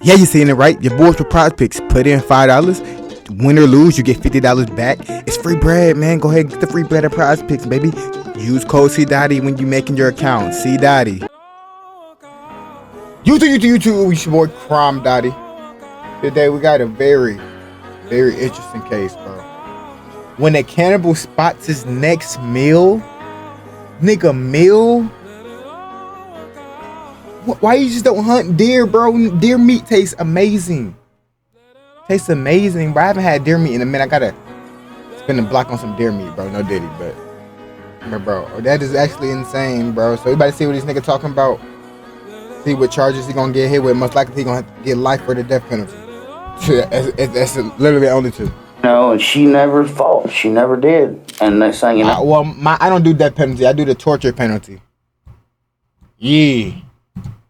Yeah, you seen it right. Your boys for prize picks. Put in $5. Win or lose, you get $50 back. It's free bread, man. Go ahead and get the free bread at Prize Picks, baby. Use code CDotty when you making your account. CDotty. YouTube. We your boy Crime Dotty. Today we got a very, very interesting case, bro. When a cannibal spots his next meal, why you just don't hunt deer, bro? Deer meat tastes amazing. Tastes amazing, bro. I haven't had deer meat in a minute. I gotta spend a block on some deer meat, bro. No diddy, but bro, that is actually insane, bro. So everybody see what this nigga talking about. See what charges he gonna get hit with. Most likely he gonna get life or the death penalty. That's literally only two. No, and she never fought. She never did. And next thing you know, I don't do death penalty. I do the torture penalty. Yeah.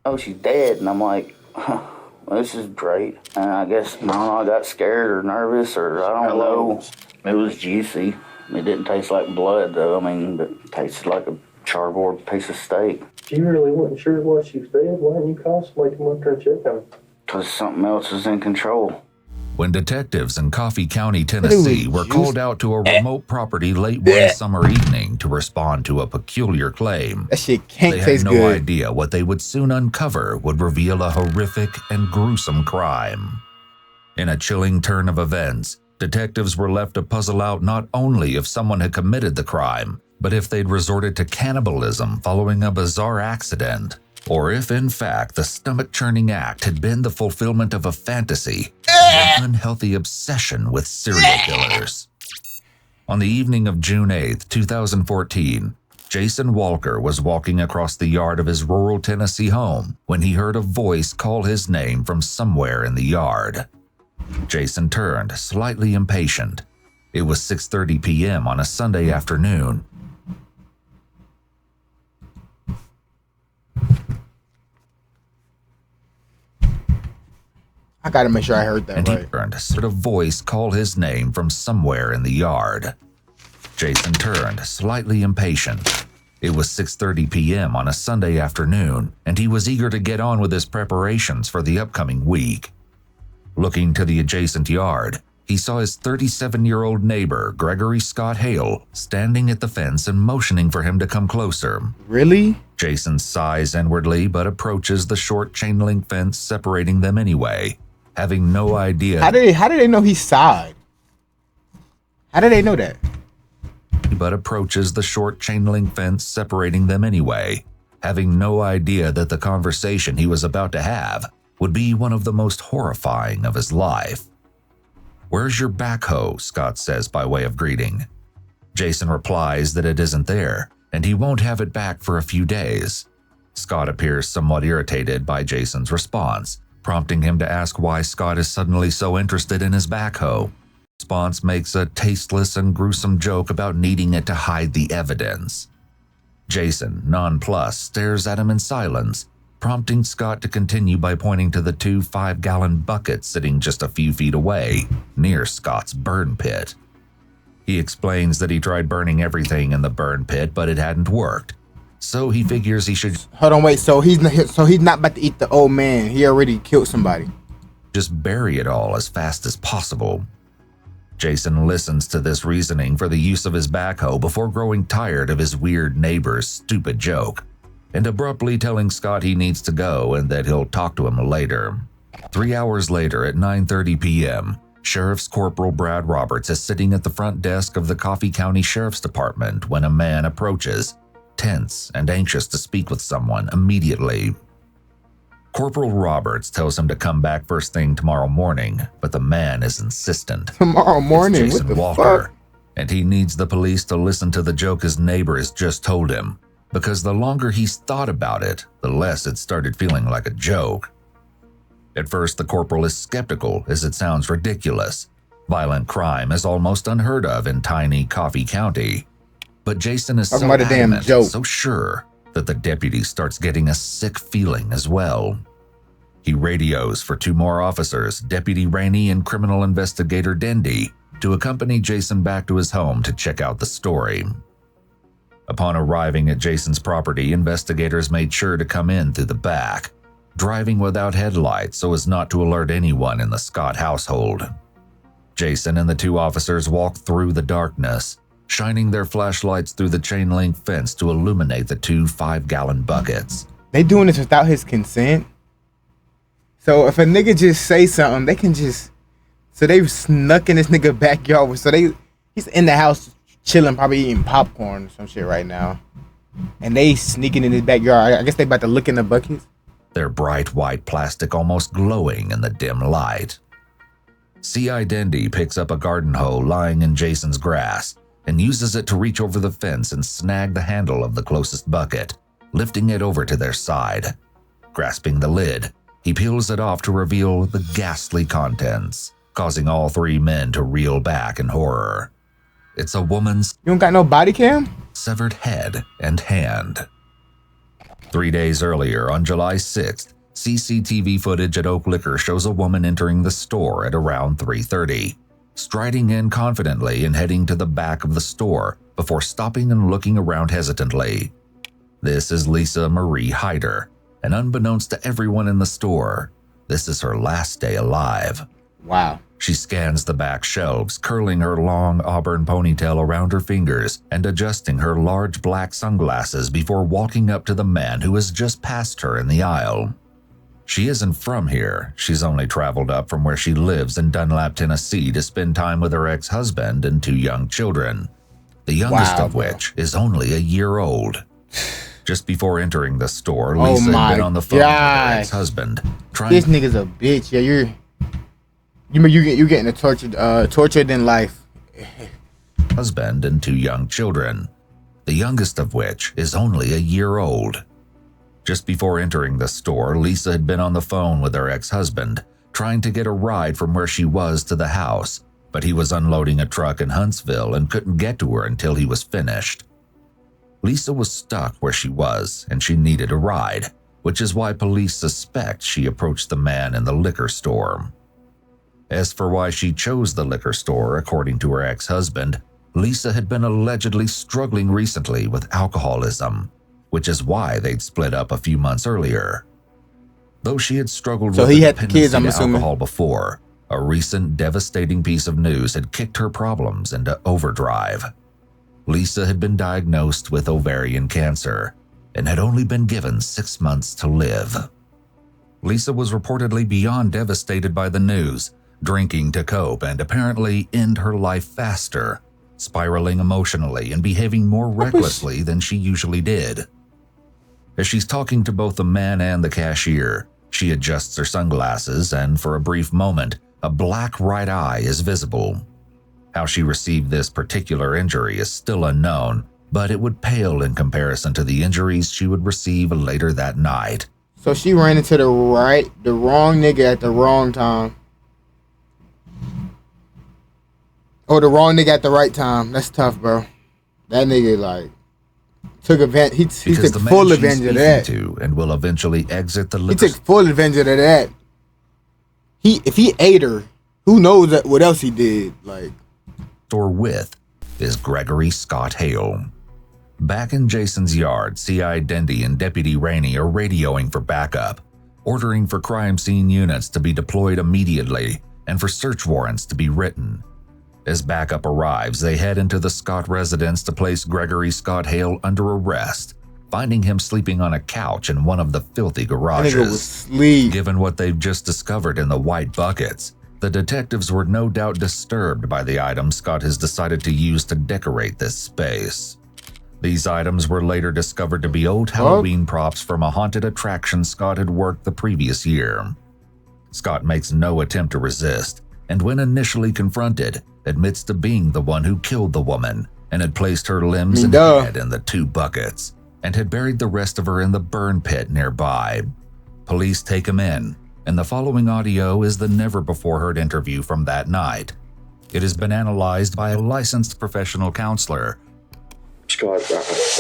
Oh, she's dead, and I'm like, well, this is great. And I guess I got scared or nervous, or I don't know. It was juicy. It didn't taste like blood, though. I mean, it tasted like a charbroiled piece of steak. You really wasn't sure what she was dead? Why didn't you call somebody to come up there and check on her? Because something else was in control. When detectives in Coffee County, Tennessee were called out to a remote property late one summer evening to respond to a peculiar claim, that shit can't taste good. They had no good. idea what they would soon uncover would reveal a horrific and gruesome crime. In a chilling turn of events, detectives were left to puzzle out not only if someone had committed the crime, but if they'd resorted to cannibalism following a bizarre accident, or if in fact the stomach-churning act had been the fulfillment of a fantasy, an unhealthy obsession with serial killers. On the evening of June 8, 2014, Jason Walker was walking across the yard of his rural Tennessee home when he heard a voice call his name from somewhere in the yard. Jason turned, slightly impatient. It was 6:30 p.m. on a Sunday afternoon. I gotta make sure I heard that and right. He turned, heard a voice call his name from somewhere in the yard. Jason turned, slightly impatient. It was 6:30 p.m. on a Sunday afternoon, and he was eager to get on with his preparations for the upcoming week. Looking to the adjacent yard, he saw his 37-year-old neighbor, Gregory Scott Hale, standing at the fence and motioning for him to come closer. Really? Jason sighs inwardly but approaches the short chain-link fence separating them anyway, having no idea. How did they know he sighed? How did they know that? But approaches the short chain-link fence separating them anyway, having no idea that the conversation he was about to have would be one of the most horrifying of his life. "Where's your backhoe?" Scott says by way of greeting. Jason replies that it isn't there, and he won't have it back for a few days. Scott appears somewhat irritated by Jason's response, prompting him to ask why Scott is suddenly so interested in his backhoe. Response makes a tasteless and gruesome joke about needing it to hide the evidence. Jason, nonplussed, stares at him in silence, prompting Scott to continue by pointing to the two 5-gallon buckets sitting just a few feet away, near Scott's burn pit. He explains that he tried burning everything in the burn pit, but it hadn't worked. So he figures he should... Hold on, wait. So he's not about to eat the old man. He already killed somebody. Just bury it all as fast as possible. Jason listens to this reasoning for the use of his backhoe before growing tired of his weird neighbor's stupid joke, and abruptly telling Scott he needs to go and that he'll talk to him later. 3 hours later at 9:30 p.m., Sheriff's Corporal Brad Roberts is sitting at the front desk of the Coffee County Sheriff's Department when a man approaches, tense and anxious to speak with someone immediately. Corporal Roberts tells him to come back first thing tomorrow morning, but the man is insistent. Tomorrow morning? It's Jason what the Walker, fuck? and he needs the police to listen to the joke his neighbor has just told him, because the longer he's thought about it, the less it started feeling like a joke. At first, the corporal is skeptical as it sounds ridiculous. Violent crime is almost unheard of in tiny Coffee County. But Jason is so adamant, so sure, that the deputy starts getting a sick feeling as well. He radios for 2 more officers, Deputy Rainey and Criminal Investigator Dendy, to accompany Jason back to his home to check out the story. Upon arriving at Jason's property, investigators made sure to come in through the back. driving without headlights so as not to alert anyone in the Scott household. Jason and the two officers walked through the darkness, shining their flashlights through the chain-link fence to illuminate the two 5-gallon buckets. They doing this without his consent. So if a nigga just say something, they can just... So they snuck in this nigga backyard. So he's in the house chilling, probably eating popcorn or some shit right now. And they sneaking in his backyard. I guess they about to look in the buckets. Their bright white plastic almost glowing in the dim light. C.I. Dendy picks up a garden hoe lying in Jason's grass and uses it to reach over the fence and snag the handle of the closest bucket, lifting it over to their side. Grasping the lid, he peels it off to reveal the ghastly contents, causing all three men to reel back in horror. It's a woman's You don't got no body cam? severed head and hand. 3 days earlier, on July 6th, CCTV footage at Oak Liquor shows a woman entering the store at around 3:30, striding in confidently and heading to the back of the store before stopping and looking around hesitantly. This is Lisa Marie Hyder, and unbeknownst to everyone in the store, this is her last day alive. Wow. She scans the back shelves, curling her long auburn ponytail around her fingers and adjusting her large black sunglasses before walking up to the man who has just passed her in the aisle. She isn't from here. She's only traveled up from where she lives in Dunlap, Tennessee to spend time with her ex-husband and 2 young children, the youngest of which is only a year old. Just before entering the store, Lisa had been on the phone with her ex-husband. This nigga's a bitch. Yeah, you're getting tortured in life. Husband and 2 young children, the youngest of which is only a year old. Just before entering the store, Lisa had been on the phone with her ex-husband, trying to get a ride from where she was to the house, but he was unloading a truck in Huntsville and couldn't get to her until he was finished. Lisa was stuck where she was, and she needed a ride, which is why police suspect she approached the man in the liquor store. As for why she chose the liquor store, according to her ex-husband, Lisa had been allegedly struggling recently with alcoholism, which is why they'd split up a few months earlier. Though she had struggled with dependency to alcohol before, a recent devastating piece of news had kicked her problems into overdrive. Lisa had been diagnosed with ovarian cancer and had only been given 6 months to live. Lisa was reportedly beyond devastated by the news, drinking to cope and apparently end her life faster, spiraling emotionally and behaving more recklessly than she usually did. As she's talking to both the man and the cashier, she adjusts her sunglasses and for a brief moment, a black right eye is visible. How she received this particular injury is still unknown, but it would pale in comparison to the injuries she would receive later that night. So she ran into the wrong nigga at the wrong time. Or the wrong nigga at the right time. That's tough, bro. That nigga took advantage. He took full advantage of that. And will eventually exit the liquor. He took full advantage of that. If he ate her, who knows what else he did? Store with is Gregory Scott Hale. Back in Jason's yard, C.I. Dendy and Deputy Rainey are radioing for backup, ordering for crime scene units to be deployed immediately and for search warrants to be written. As backup arrives, they head into the Scott residence to place Gregory Scott Hale under arrest, finding him sleeping on a couch in one of the filthy garages. That nigga was asleep. Given what they've just discovered in the white buckets, the detectives were no doubt disturbed by the items Scott has decided to use to decorate this space. These items were later discovered to be old Halloween props from a haunted attraction Scott had worked the previous year. Scott makes no attempt to resist, and when initially confronted, admits to being the one who killed the woman and had placed her limbs and head in the 2 buckets, and had buried the rest of her in the burn pit nearby. Police take him in, and the following audio is the never-before-heard interview from that night. It has been analyzed by a licensed professional counselor. Scott,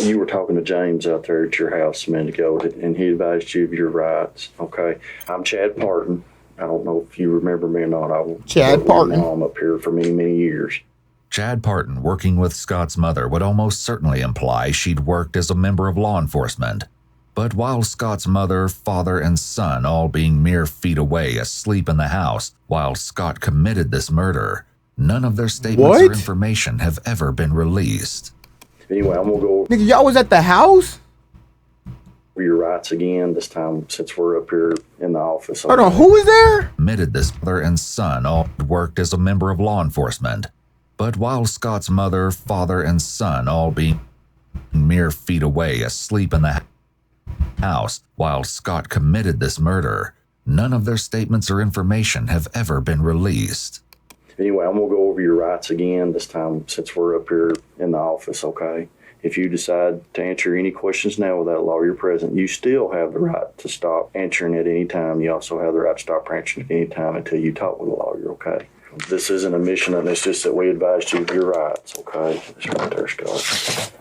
you were talking to James out there at your house a minute ago, and he advised you of your rights. Okay, I'm Chad Parton. I don't know if you remember me or not. Chad Parton. I'm up here for many, many years. Chad Parton, working with Scott's mother, would almost certainly imply she'd worked as a member of law enforcement. But while Scott's mother, father, and son all being mere feet away asleep in the house while Scott committed this murder, none of their statements or What? information have ever been released. Anyway, I'm gonna go over Nigga, y'all was at the house? your rights again, this time since we're up here in the office. Hold on, who was there? Admitted this mother and son all worked as a member of law enforcement. But while Scott's mother, father, and son all being mere feet away asleep in the house while Scott committed this murder, none of their statements or information have ever been released. Anyway, I'm gonna go over your rights again, this time since we're up here in the office, okay? If you decide to answer any questions now without a lawyer present, you still have the right to stop answering at any time. You also have the right to stop answering at any time until you talk with a lawyer, okay? This isn't a mission, and it's just that we advised you of your rights, okay? It's right there, Scott.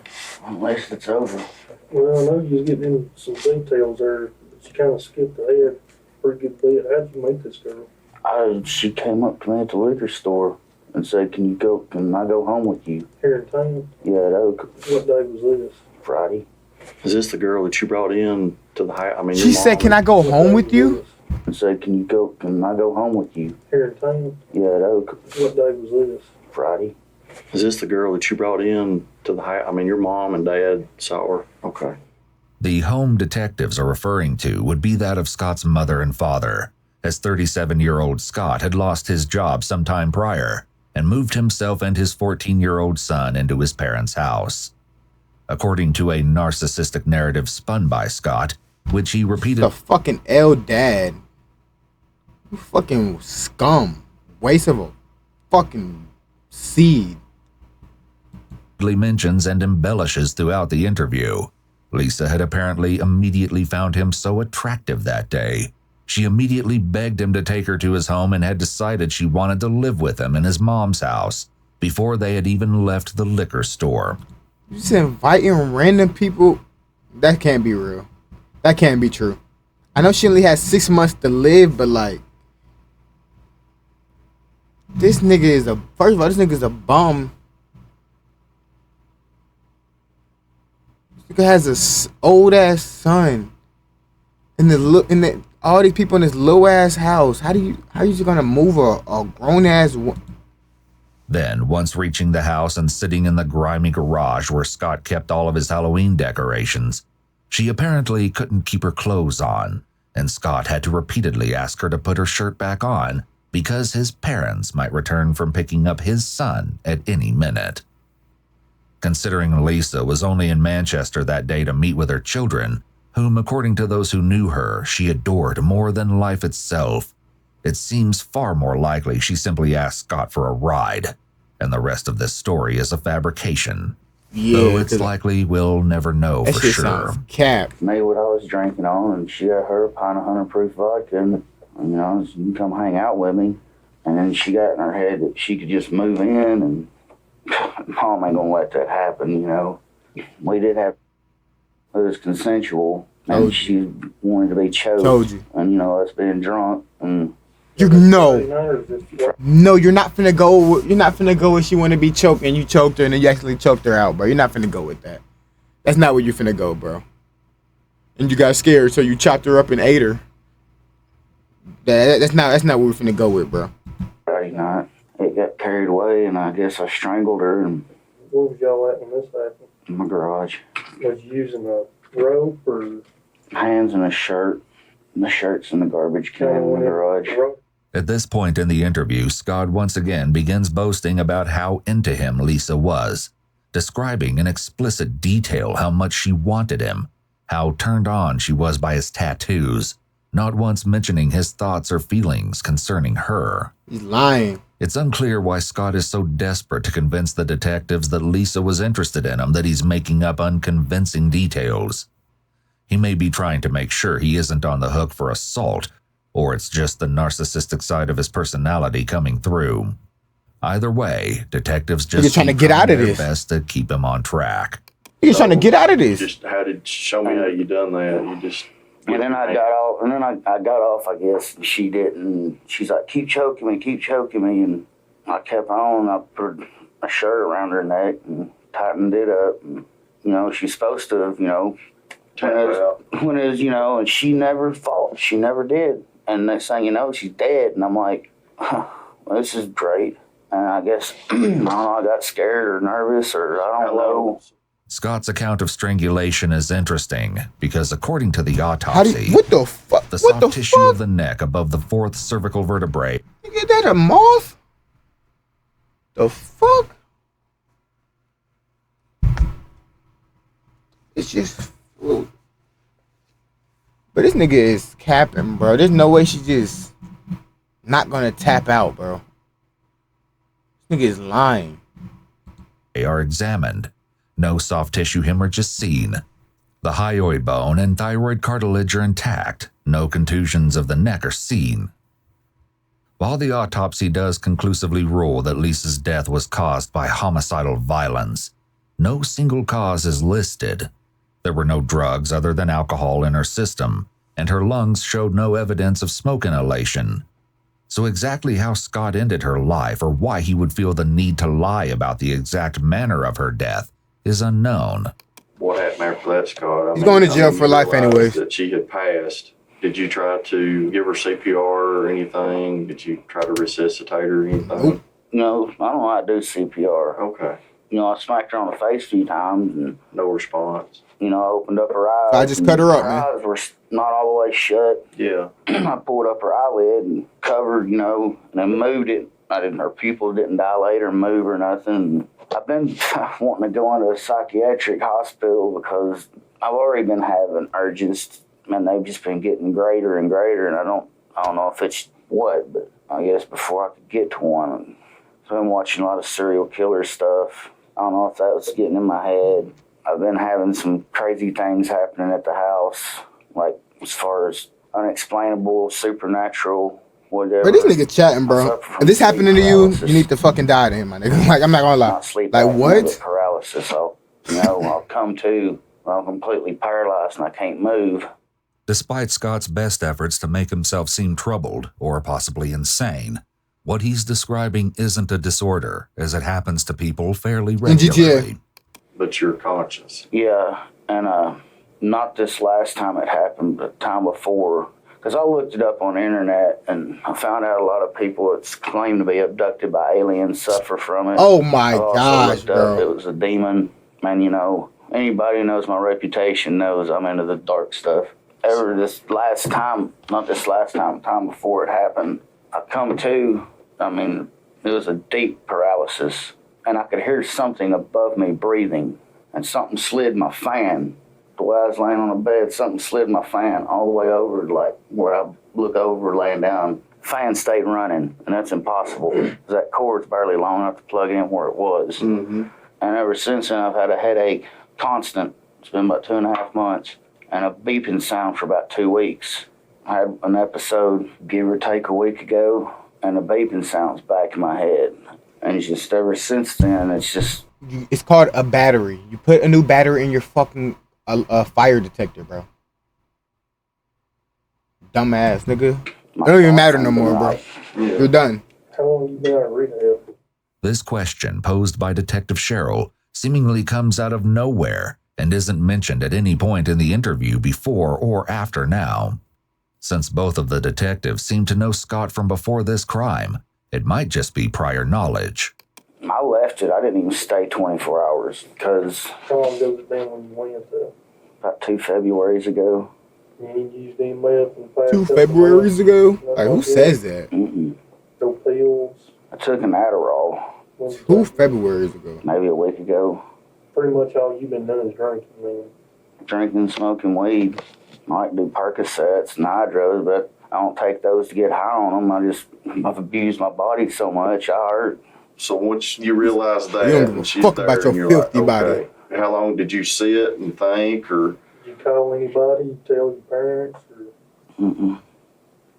Unless it's over. Well, I know you was getting into some details there, but you kind of skipped ahead pretty good bit. How'd you meet this girl? She came up to me at the liquor store and said, can I go home with you? Here in town? Yeah, at Oak. What day was this? Friday. Is this the girl that you brought in to the house? I mean, She said, can I go home with you? And said, can I go home with you? Here in town? Yeah, at Oak. What day was this? Friday. Is this the girl that you brought in to the house? I mean, your mom and dad saw her? Okay. The home detectives are referring to would be that of Scott's mother and father, as 37-year-old Scott had lost his job sometime prior and moved himself and his 14-year-old son into his parents' house. According to a narcissistic narrative spun by Scott, which he repeated, The fucking L dad. You fucking scum. Waste of a fucking seed. mentions and embellishes throughout the interview. Lisa had apparently immediately found him so attractive that day. She immediately begged him to take her to his home and had decided she wanted to live with him in his mom's house before they had even left the liquor store. You just inviting random people? That can't be real. That can't be true. I know she only has 6 months to live, but like, this nigga is first of all, this nigga is a bum. This nigga has a old ass son, and all these people in this low ass house. How you just gonna move a grown ass? Then, once reaching the house and sitting in the grimy garage where Scott kept all of his Halloween decorations, she apparently couldn't keep her clothes on, and Scott had to repeatedly ask her to put her shirt back on because his parents might return from picking up his son at any minute. Considering Lisa was only in Manchester that day to meet with her children, whom, according to those who knew her, she adored more than life itself, it seems far more likely she simply asked Scott for a ride, and the rest of this story is a fabrication. Yeah, though it's likely we'll never know that for shit sure. sounds cap. Made what I was drinking on, and she had her a pint of 100 proof vodka, and you can come hang out with me. And then she got in her head that she could just move in, and Mom ain't gonna let that happen, We did have, it was consensual, and she wanted to be choked. Told you. And, us being drunk, and No, you're not finna go. You're not finna go where she want to be choked and you choked her and then you actually choked her out, bro. You're not finna go with that. That's not where you finna go, bro. And you got scared, so you chopped her up and ate her. That's not what we're finna go with, bro. Friday night, it got carried away, and I guess I strangled her and Where was y'all at when this happened? in my garage. Was you using a rope or Hands in a shirt. The shirt's in the garbage can in the garage. At this point in the interview, Scott once again begins boasting about how into him Lisa was, describing in explicit detail how much she wanted him, how turned on she was by his tattoos, not once mentioning his thoughts or feelings concerning her. He's lying. It's unclear why Scott is so desperate to convince the detectives that Lisa was interested in him that he's making up unconvincing details. He may be trying to make sure he isn't on the hook for assault, or it's just the narcissistic side of his personality coming through. Either way, detectives just trying to get out of their this. best to keep him on track. He's trying to get out of this. Show me how you done that. And then I got off, I got off, I guess. She didn't. She's like, keep choking me. And I kept on. I put a shirt around her neck and tightened it up. And, she's supposed to have, When it was, and she never fought. She never did. And next thing you know, she's dead. And I'm like, well, this is great. And I guess, I don't know, I got scared or nervous or I don't know. Scott's account of strangulation is interesting because according to the autopsy, what the fuck? the soft tissue of the neck above the fourth cervical vertebrae. You get that a moth? The fuck? It's just food. But this nigga is capping, bro. There's no way she's just not gonna tap out, bro. This nigga is lying. They are examined. No soft tissue hemorrhage is seen. The hyoid bone and thyroid cartilage are intact. No contusions of the neck are seen. While the autopsy does conclusively rule that Lisa's death was caused by homicidal violence, no single cause is listed. There were no drugs other than alcohol in her system, and her lungs showed no evidence of smoke inhalation. So exactly how Scott ended her life or why he would feel the need to lie about the exact manner of her death is unknown. What happened after that, Scott? He's going to jail for life anyways. That she had passed. Did you try to give her CPR or anything? Did you try to resuscitate her or anything? No, I don't know how to do CPR. Okay. I smacked her on the face a few times and, No response. I opened up her eyes. So I just cut her up, her man. eyes were not all the way shut. Yeah. I pulled up her eyelid and covered, and then moved it. Her pupil didn't dilate or move or nothing. I've been wanting to go into a psychiatric hospital because I've already been having urges, and they've just been getting greater and greater, and I don't know if it's what, but I guess before I could get to one. So I've been watching a lot of serial killer stuff. I don't know if that was getting in my head. I've been having some crazy things happening at the house, like as far as unexplainable, supernatural, whatever. Bro, this nigga chatting, bro. If this happening to you, you need to fucking die to him, my nigga. Like, I'm not gonna lie. Not sleep Like, apnea, what? but paralysis. I'll come to, I'm completely paralyzed and I can't move. Despite Scott's best efforts to make himself seem troubled or possibly insane, what he's describing isn't a disorder, as it happens to people fairly regularly. But you're conscious. Yeah, and not this last time it happened, but the time before. Because I looked it up on the internet and I found out a lot of people that's claimed to be abducted by aliens suffer from it. Oh my gosh, It bro. was a demon. And anybody who knows my reputation knows I'm into the dark stuff. Time before it happened, I come to, it was a deep paralysis. And I could hear something above me breathing. And something slid my fan. The way I was laying on the bed, something slid my fan all the way over, like where I look over laying down. Fan stayed running, and that's impossible. That cord's barely long enough to plug in where it was. Mm-hmm. And ever since then, I've had a headache constant. It's been about 2.5 months, and a beeping sound for about 2 weeks. I had an episode, give or take a week ago, and the beeping sound's back in my head. And it's just ever since then, It's called a battery. You put a new battery in your fucking fire detector, bro. Dumbass, nigga. It don't even matter no more, bro. Yeah. You're done. How long you been out of rehab? This question, posed by Detective Cheryl, seemingly comes out of nowhere and isn't mentioned at any point in the interview before or after now. Since both of the detectives seem to know Scott from before this crime, it might just be prior knowledge. I left it. I didn't even stay 24 hours because How long ago was it been when you went there? about 2 Februaries ago. You ain't used any meth in the past 2 couple Februaries months? ago? Like, who says that? Mm-mm. No pills? I took an Adderall 2 Februaries ago. maybe a week ago. Pretty much all you've been doing is drinking, man. Drinking, smoking weed. I like to do Percocets and Hydros, but I don't take those to get high on them. I've abused my body so much, I hurt. So once you realize that, You don't give a and she's fuck there, about your and you're filthy like, body. okay, how long did you sit and think, or Did you call anybody, tell your parents? Or... Mm-mm.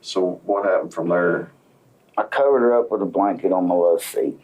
so what happened from there? I covered her up with a blanket on my love seat.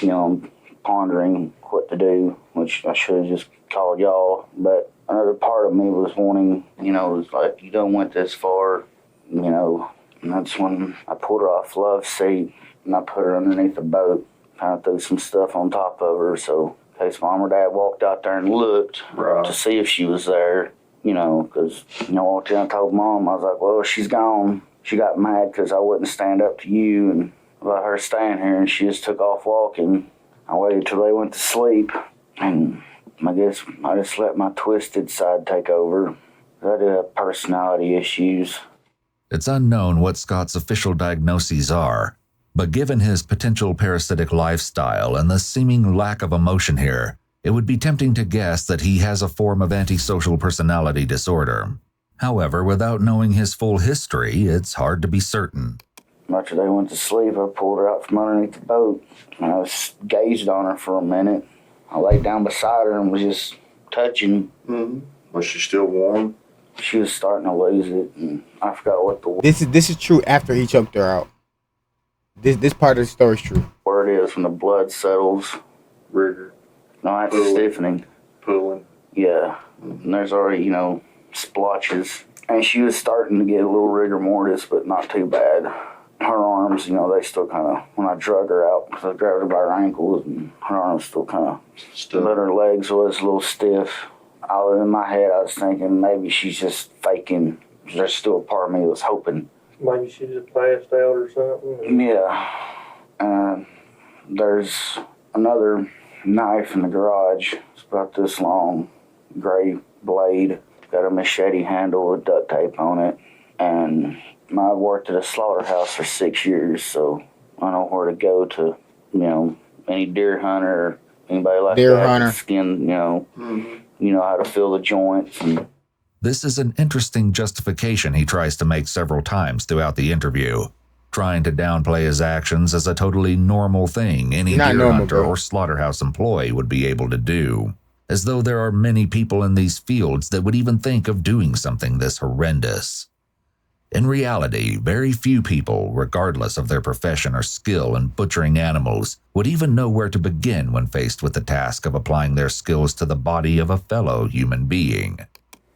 I'm pondering what to do, which I should have just called y'all. But another part of me was wanting, was like, you done went this far, and that's when I pulled her off the love seat and I put her underneath the boat. Kind of threw some stuff on top of her, so in case Mom or Dad walked out there and looked Right. to see if she was there, because, I walked in and told Mom, I was like, well, she's gone. She got mad because I wouldn't stand up to you and about her staying here, and she just took off walking. I waited till they went to sleep, and I guess I just let my twisted side take over. I do have personality issues. It's unknown what Scott's official diagnoses are, but given his potential parasitic lifestyle and the seeming lack of emotion here, it would be tempting to guess that he has a form of antisocial personality disorder. However, without knowing his full history, it's hard to be certain. After they went to sleep, I pulled her out from underneath the boat, and I gazed on her for a minute. I laid down beside her and was just touching. Mm-hmm. Was she still warm? She was starting to lose it, and I forgot what the This is true after he choked her out. This part of the story is true. word is when the blood settles. Rigor. No, that's Pulling. stiffening. Pulling. Yeah, and there's already, splotches. And she was starting to get a little rigor mortis, but not too bad. Her arms, they still kind of, when I drug her out, because I grabbed her by her ankles, and her arms still kind of, but her legs was a little stiff. In my head, I was thinking maybe she's just faking. There's still a part of me that was hoping. Maybe she just passed out or something. Yeah. There's another knife in the garage. It's about this long, gray blade. Got a machete handle with duct tape on it. And I worked at a slaughterhouse for 6 years, so I know where to go to, any deer hunter or anybody like Deer that. hunter. Skin, you know how to feel the joints. And This is an interesting justification he tries to make several times throughout the interview, trying to downplay his actions as a totally normal thing any Not deer normal, hunter bro. or slaughterhouse employee would be able to do, as though there are many people in these fields that would even think of doing something this horrendous. In reality, very few people, regardless of their profession or skill in butchering animals, would even know where to begin when faced with the task of applying their skills to the body of a fellow human being.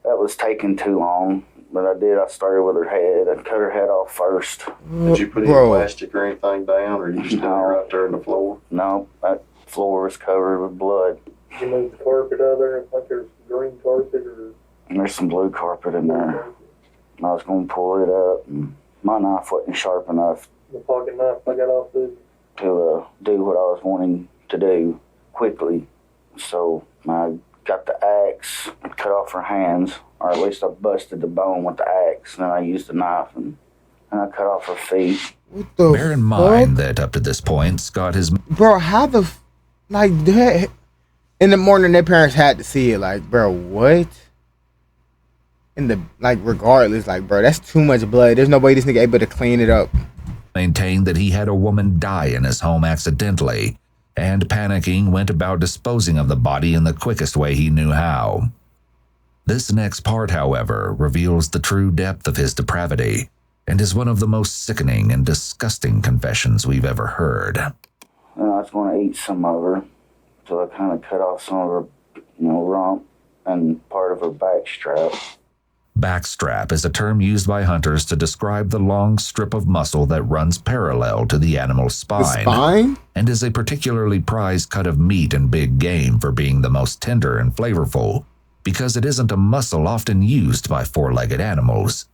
that was taking too long, but I did. I started with her head. I cut her head off first. Did you put any Bro. plastic or anything down, or you just down right there on the floor? No, that floor was covered with blood. Did you move the carpet out of there? I think there's green carpet or... And there's some blue carpet in there. I was going to pull it up, and my knife wasn't sharp enough The pocket knife I got off the... to do what I was wanting to do quickly. So I got the axe, cut off her hands, or at least I busted the bone with the axe, and then I used the knife and I cut off her feet. What the Bear in fuck? mind that up to this point, Scott has Bro, how the that in the morning their parents had to see it, like, bro, what? Regardless, bro, that's too much blood. There's no way this nigga able to clean it up. maintained that he had a woman die in his home accidentally, and panicking went about disposing of the body in the quickest way he knew how. This next part, however, reveals the true depth of his depravity, and is one of the most sickening and disgusting confessions we've ever heard. And I was going to eat some of her, so I kind of cut off some of her, rump and part of her back strap. Backstrap is a term used by hunters to describe the long strip of muscle that runs parallel to the animal's spine, The spine? and is a particularly prized cut of meat in big game for being the most tender and flavorful, because it isn't a muscle often used by four-legged animals.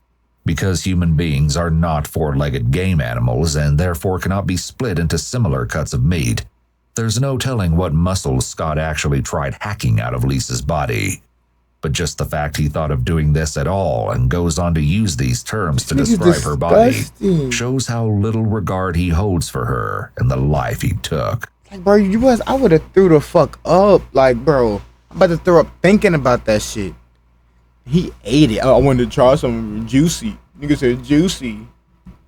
Because human beings are not four-legged game animals and therefore cannot be split into similar cuts of meat, there's no telling what muscles Scott actually tried hacking out of Lisa's body. But just the fact he thought of doing this at all and goes on to use these terms to This is describe her body disgusting. shows how little regard he holds for her and the life he took. Bro, I would have threw the fuck up. Bro, I'm about to throw up thinking about that shit. He ate it. I wanted to try some juicy. Nigga said juicy.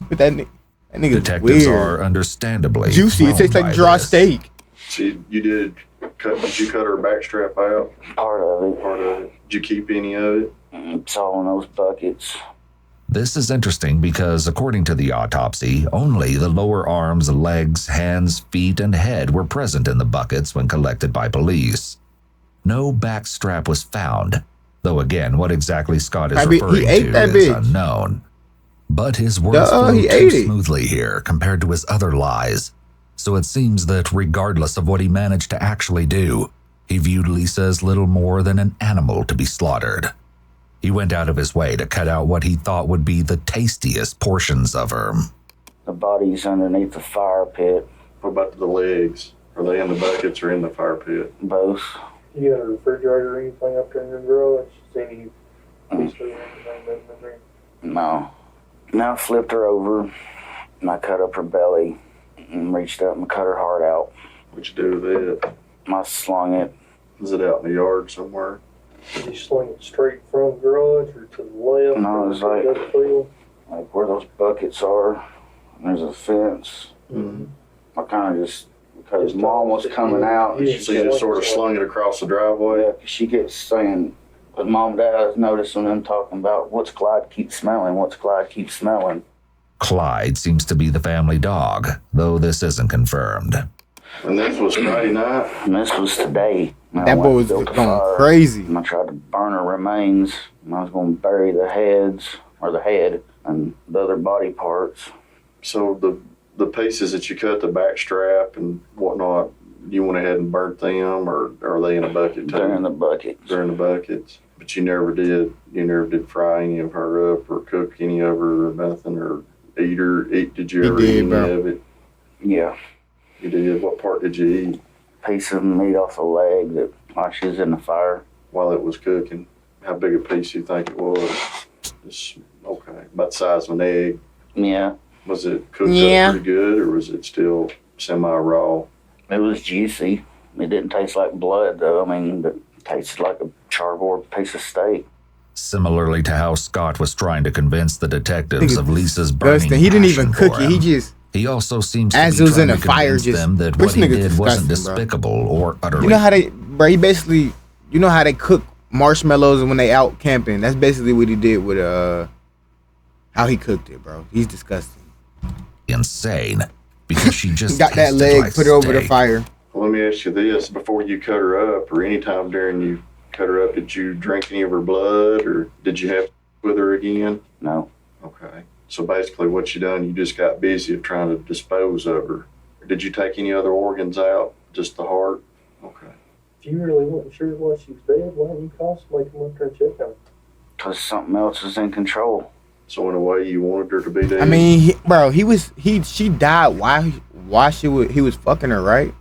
But that nigga's Detectives weird. are understandably Juicy. It tastes thrown like by dry this. steak. See, did you cut her back strap out? Part of it. Part of it. Did you keep any of it? It's all in those buckets. This is interesting because, according to the autopsy, only the lower arms, legs, hands, feet, and head were present in the buckets when collected by police. No back strap was found, though again, what exactly Scott is referring he ate to that is bitch. unknown. But his words flow he too ate it. smoothly here compared to his other lies, so it seems that regardless of what he managed to actually do, he viewed Lisa as little more than an animal to be slaughtered. He went out of his way to cut out what he thought would be the tastiest portions of her. The body's underneath the fire pit. What about the legs? Are they in the buckets or in the fire pit? Both. You got a refrigerator or anything up there in your garage? Any piece of anything in there? No. Now I flipped her over and I cut up her belly and reached up and cut her heart out. What'd you do with it? I slung it. Is it out in the yard somewhere? Did you sling it straight from the garage or to the left? No, it was like- Douglasville? Like where those buckets are. There's a fence. Mm-hmm. I kind of just, because Mom was coming out. And So you just sort of slung it across the driveway? she kept saying, but Mom and Dad, I was noticing them talking about what's Clyde keep smelling, what's Clyde keep smelling. Clyde seems to be the family dog, though this isn't confirmed. And this was Friday night? And this was today. And I That went boy and was built a going fire, crazy. And I tried to burn her remains. And I was going to bury the heads, or the head, and the other body parts. So the pieces that you cut, the back strap and whatnot, you went ahead and burnt them, or are they in a bucket too? They're in the bucket. They're in the buckets. But you never did fry any of her up or cook any of her or nothing, or eat. Did you ever eat any of it? Yeah. You did. What part did you eat Piece of meat off the leg that while she was in the fire. while it was cooking? How big a piece do you think it was? Just, okay, about the size of an egg. Yeah. Was it cooked Yeah. up pretty good, or was it still semi-raw? It was juicy. It didn't taste like blood, though. I mean, it tasted like a charboard piece of steak. Similarly to how Scott was trying to convince the detectives of Lisa's burning Disgusting. He didn't even passion cook for it. He him. just, He also seems as to it be was in trying the to fire, convince just them that this what he nigga's did wasn't disgusting, bro. despicable or utterly. you know how they, bro, he basically, you know how they cook marshmallows when they out camping? That's basically what he did with, how he cooked it, bro. He's disgusting. insane because she just Got that tasted leg, like put it over the steak. fire. Well, let me ask you this: before you cut her up, or any time during you cut her up, did you drink any of her blood, or did you have with her again? No. Okay. So basically, what you done, you just got busy of trying to dispose of her. Did you take any other organs out? Just the heart? Okay. If you really wasn't sure why she was dead, why didn't you call somebody to come up there and check on her? Because something else was in control. So in a way, you wanted her to be dead? I mean, she died while he was fucking her, right?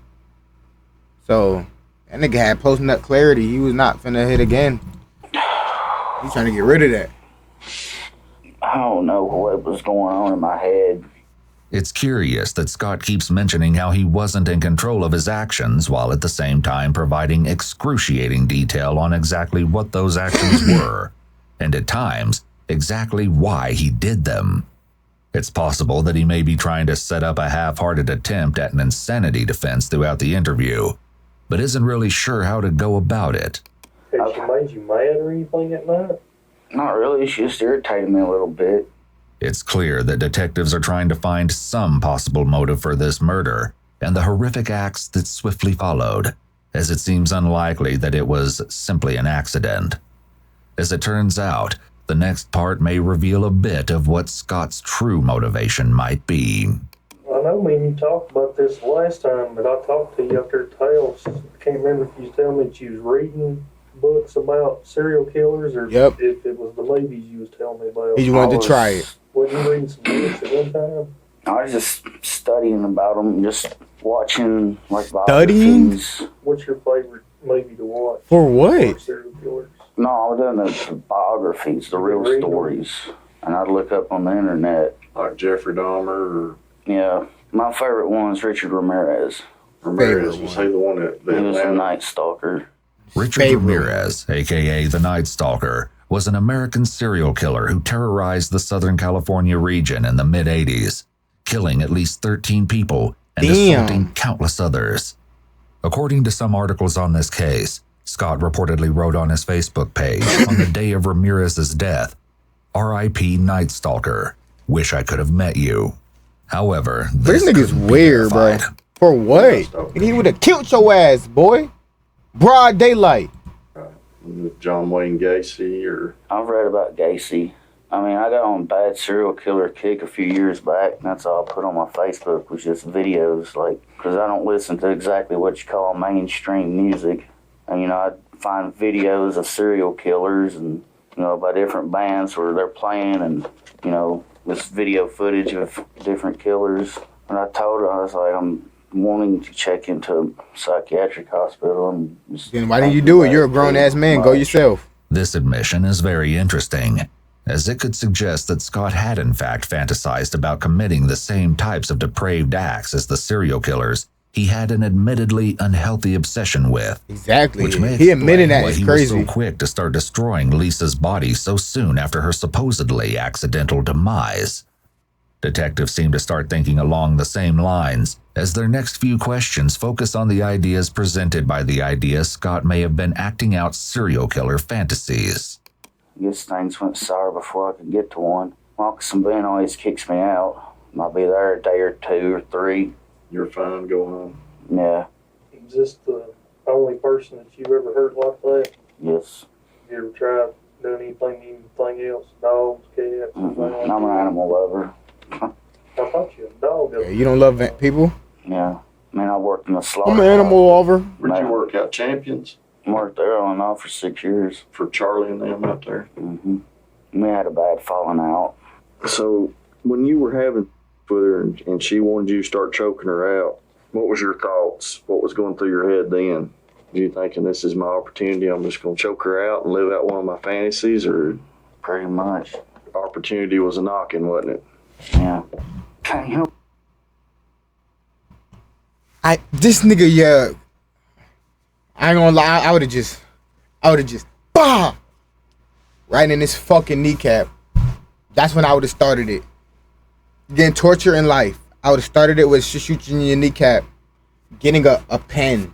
So, that nigga had post-nut clarity. He was not finna hit again. He's trying to get rid of that. I don't know what was going on in my head. It's curious that Scott keeps mentioning how he wasn't in control of his actions while at the same time providing excruciating detail on exactly what those actions were, and at times, exactly why he did them. It's possible that he may be trying to set up a half-hearted attempt at an insanity defense throughout the interview, but isn't really sure how to go about it. Had she made you mad or anything at night? Not really. She just irritated me a little bit. It's clear that detectives are trying to find some possible motive for this murder and the horrific acts that swiftly followed, as it seems unlikely that it was simply an accident. As it turns out, the next part may reveal a bit of what Scott's true motivation might be. I know me and you talked about this last time, but I talked to you after Tales. I can't remember if you was telling me that you was reading books about serial killers or Yep. if it was the movies you was telling me about. He just wanted to try it. Wasn't you reading some books at one time? I was just studying about them, just watching like Studying? biographies. What's your favorite movie to watch? For what? For serial killers. No, I was doing the biographies, the real Read them? stories. And I'd look up on the internet. Like Jeffrey Dahmer or Yeah. My favorite one is Richard Ramirez. Ramirez? Favorite Was one. he the one that He was the Atlanta? Night Stalker. Richard Favorite. Ramirez, aka the Night Stalker, was an American serial killer who terrorized the Southern California region in the mid-'80s, killing at least 13 people and Damn. assaulting countless others. According to some articles on this case, Scott reportedly wrote on his Facebook page on the day of Ramirez's death, "R.I.P. Night Stalker. Wish I could have met you." However, This nigga's couldn't be weird, bro. verified. For what? He would have killed your ass, boy. Broad daylight. With John Wayne Gacy or I've read about Gacy. I mean, I got on a bad serial killer kick a few years back, and that's all I put on my Facebook was just videos, like, because I don't listen to exactly what you call mainstream music. And, you know, I'd find videos of serial killers and by different bands where they're playing and, this video footage of different killers. And I told her, I was like, I'm wanting to check into a psychiatric hospital. And Then why didn't you do it? You're a grown-ass man. Go yourself. This admission is very interesting, as it could suggest that Scott had in fact fantasized about committing the same types of depraved acts as the serial killers he had an admittedly unhealthy obsession with. Exactly. Which may He admitted that. why It's he crazy. was so quick to start destroying Lisa's body so soon after her supposedly accidental demise. Detectives seem to start thinking along the same lines, as their next few questions focus on the ideas presented by the idea Scott may have been acting out serial killer fantasies. I guess things went sour before I could get to one. Moccasin Ben always kicks me out. I'll be there a day or 2 or 3. You're fine, go home. Yeah, Is this the only person that you ever hurt like that? yes. You ever tried doing anything else? Dogs, cats? I'm an animal lover. I thought you a dog. Yeah, you don't love people? Yeah. I worked in the slaughter. I'm an animal lover. Where'd you work out, Champions? Worked there on and off for 6 years. For Charlie and them out there. Mm-hmm. We had a bad falling out. So, when you were having with her and she wanted you to start choking her out, what was your thoughts? What was going through your head then? Were you thinking, this is my opportunity, I'm just going to choke her out and live out one of my fantasies, or Pretty much. opportunity was a knocking, wasn't it? Yeah. This nigga, yeah. I ain't gonna lie, I would've just, bah! Right in his fucking kneecap. That's when I would've started it. Getting torture in life. I would've started it with shooting in your kneecap. Getting a pen.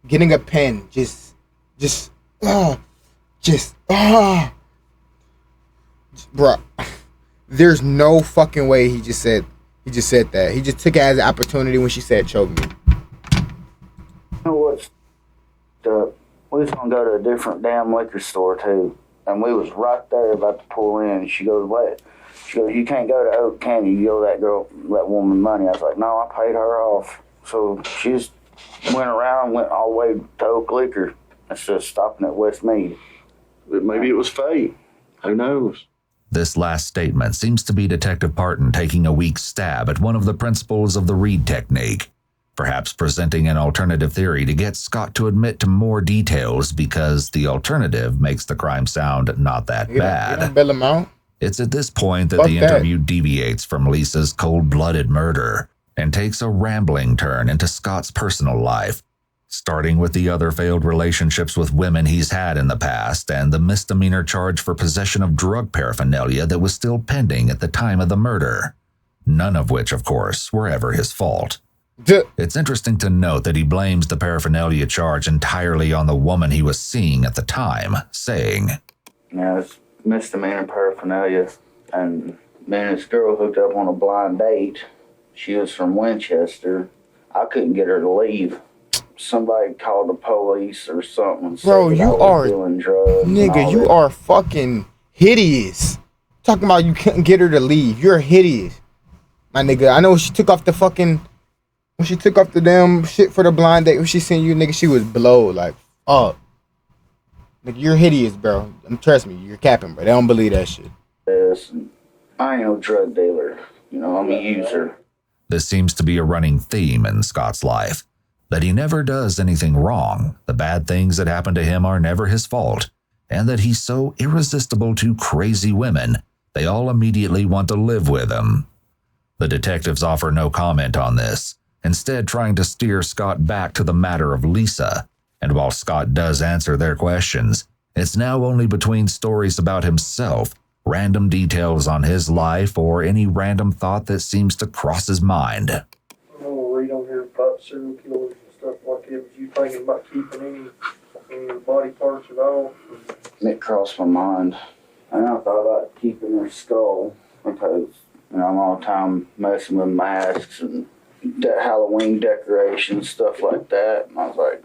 Getting a pen. Bruh. There's no fucking way he just said that. He just took it as an opportunity when she said choke me. You know what's up? We was gonna go to a different damn liquor store too. And we was right there about to pull in. She goes, wait. She goes, you can't go to Oak Canyon. You owe that woman money. I was like, no, I paid her off. So she just went around, went all the way to Oak Liquor instead of stopping at Westmead. Maybe it was fate. Who knows? This last statement seems to be Detective Parton taking a weak stab at one of the principles of the Reed technique, perhaps presenting an alternative theory to get Scott to admit to more details because the alternative makes the crime sound not that bad. You don't bail him out? It's at this point that Fuck the that. interview deviates from Lisa's cold-blooded murder and takes a rambling turn into Scott's personal life, starting with the other failed relationships with women he's had in the past and the misdemeanor charge for possession of drug paraphernalia that was still pending at the time of the murder, none of which, of course, were ever his fault. It's interesting to note that he blames the paraphernalia charge entirely on the woman he was seeing at the time, saying, Yeah, it's misdemeanor paraphernalia. And me and this girl hooked up on a blind date. She was from Winchester. I couldn't get her to leave. Somebody called the police or something. Bro, said that you I was are- doing drugs and Nigga, all you that. are fucking hideous. Talking about you couldn't get her to leave. You're hideous. My nigga, I know when she took off the damn shit for the blind date, when she seen you, nigga, she was blow, like, fuck. Nigga, you're hideous, bro. Trust me, you're capping, bro. They don't believe that shit. This. I ain't no drug dealer. I'm a user. This seems to be a running theme in Scott's life, that he never does anything wrong, the bad things that happen to him are never his fault, and that he's so irresistible to crazy women, they all immediately want to live with him. The detectives offer no comment on this, instead trying to steer Scott back to the matter of Lisa, and while Scott does answer their questions, it's now only between stories about himself, random details on his life, or any random thought that seems to cross his mind. I'm gonna read on here about serial killers and stuff like that. Was you thinking about keeping any of the body parts at all? It crossed my mind. And I thought about keeping her skull because, I'm all the time messing with masks and Halloween decorations, stuff like that. And I was like,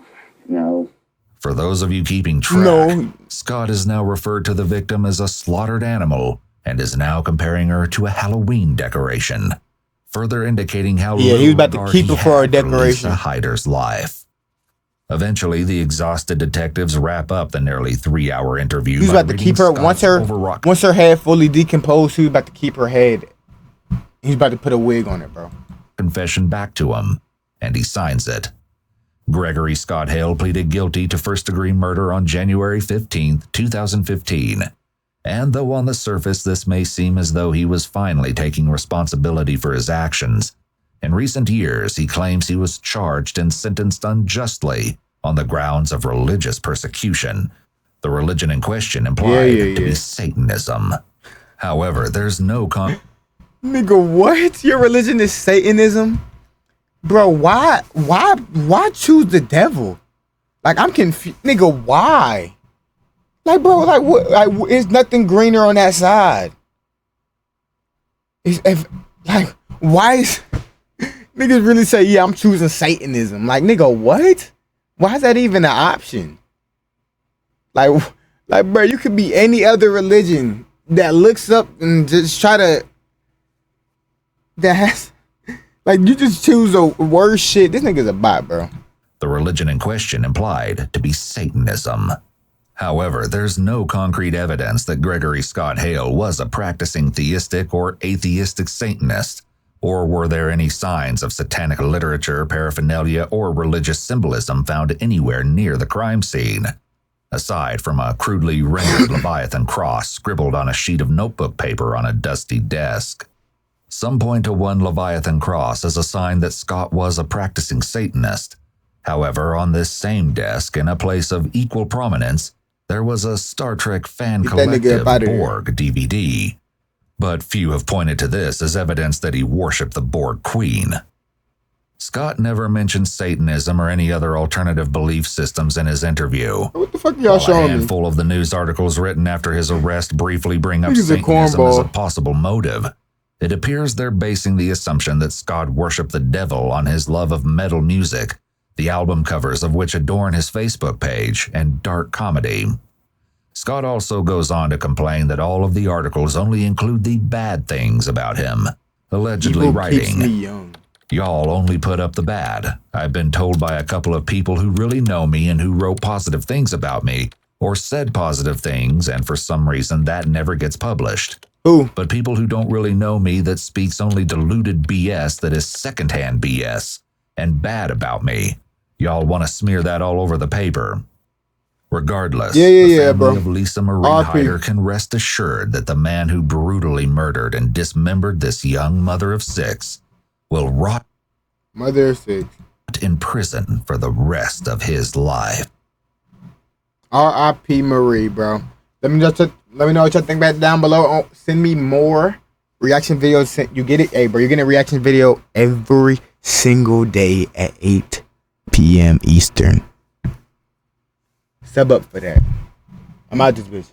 For those of you keeping track, No. Scott has now referred to the victim as a slaughtered animal and is now comparing her to a Halloween decoration, further indicating how Yeah, he was about to little keep regard her for a he had decoration. Lisa Hyder's life. Eventually, the exhausted detectives wrap up the nearly 3-hour interview. He was about to keep her once her head fully decomposed. He was about to keep her head. He's about to put a wig on it, bro. Confession back to him, and he signs it. Gregory Scott Hale pleaded guilty to first-degree murder on January 15, 2015. And though on the surface this may seem as though he was finally taking responsibility for his actions, in recent years he claims he was charged and sentenced unjustly on the grounds of religious persecution. The religion in question implied to be Satanism. However, there's no Nigga, what? Your religion is Satanism? Bro, why choose the devil? Like, I'm confused. Nigga, why? Like, bro, like, what? Like, it's nothing greener on that side. Why is... Niggas really say, yeah, I'm choosing Satanism. Like, nigga, what? Why is that even an option? Like, bro, you could be any other religion that looks up and just try to... That has... Like, you just choose the worst shit. This nigga's a bot, bro. The religion in question implied to be Satanism. However, there's no concrete evidence that Gregory Scott Hale was a practicing theistic or atheistic Satanist, or were there any signs of satanic literature, paraphernalia, or religious symbolism found anywhere near the crime scene, aside from a crudely rendered Leviathan cross scribbled on a sheet of notebook paper on a dusty desk. Some point to one Leviathan cross as a sign that Scott was a practicing Satanist. However, on this same desk, in a place of equal prominence, there was a Star Trek fan collective Borg DVD. But few have pointed to this as evidence that he worshipped the Borg Queen. Scott never mentioned Satanism or any other alternative belief systems in his interview. What the fuck y'all showing me? A handful of the news articles written after his arrest briefly bring up Satanism as a possible motive. It appears they're basing the assumption that Scott worshipped the devil on his love of metal music, the album covers of which adorn his Facebook page, and dark comedy. Scott also goes on to complain that all of the articles only include the bad things about him, allegedly writing, "Y'all only put up the bad. I've been told by a couple of people who really know me and who wrote positive things about me, or said positive things, and for some reason that never gets published. Ooh. But people who don't really know me that speaks only diluted BS that is secondhand BS and bad about me. Y'all want to smear that all over the paper." Regardless, the family bro. of Lisa Marie Hyder can rest assured that the man who brutally murdered and dismembered this young mother of six will rot in prison for the rest of his life. R.I.P. Marie, bro. Let me know what y'all think back down below. Send me more reaction videos. You get it? Hey, bro, you're getting a reaction video every single day at 8 p.m. Eastern. Sub up for that. I'm out this bitch.